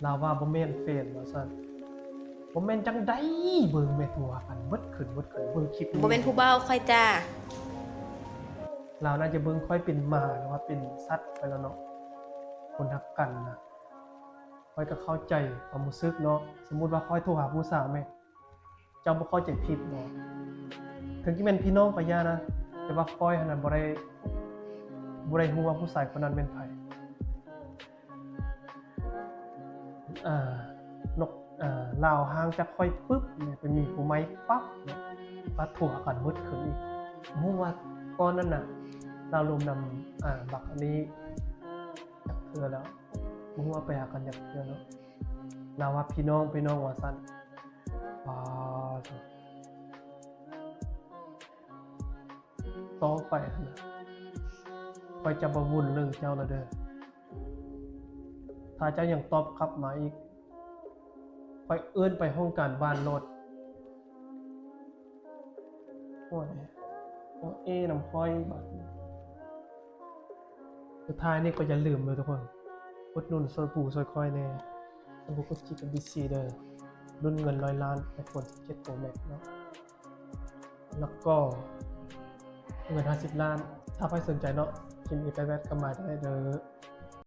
ลาวว่าบ่แม่นเฟซว่าซั่นบ่แม่นจังได๋เบิ่งแม่ตัวกันเบิดขึ้นเบิ่งคลิปนี้ บ่เป็นผู้เบ้าค่อยจ้าลาวน่าจะเบิ่งค่อยเป็นหมาหรือว่าเป็นสัตว์ไปแล้วเนาะคนรักกันนะค่อยก็เข้าใจความรู้สึกเนาะสมมุติว่าค่อยโทรหาผู้สาวแม่เจ้าบ่เข้าใจผิดบ่ถึงสิแม่นพี่น้องก็อย่านะแต่ว่าค่อยหั่นน่ะบ่ได้ฮู้ว่าผู้ชายคนนั้นเป็นไผนกลาวห่างจากค่อยปึ๊บเนี่ยไปมีผู้ใหม่ปั๊บเนี่ยปะถั่วกันหมดขึ้นอีกฮู้ว่าก่อนนั้นน่ะลาวรวมนำบักอันนี้จักเทื่อแล้วบ่ฮู้ว่าไปหากันจักเทื่อเนาะลาวว่าพี่น้องว่าซั่นต่อไปหั่นน่ะค่อยจะบ่วุ่นเรื่องเจ้าแล้วเด้อถ้าเจ้ายังตอบกลับมาอีกค่อยเอิ้นไปห้องการบ้านโลดโอ้ยน้ำค่อยบัดสุดท้ายนี่ก็อย่าลืมเลยทุกคนอุดหนุนซอยปู่ซอยค่อยแน่สำหรับกุศลกับ BC เด้อรุ่นเงิน100 ล้าน iPhone 17 Pro Max เนาะแล้วก็เงิน50 ล้านถ้าใครสนใจเนาะพิมพ์อีไปแวดเข้ามาได้เด้อ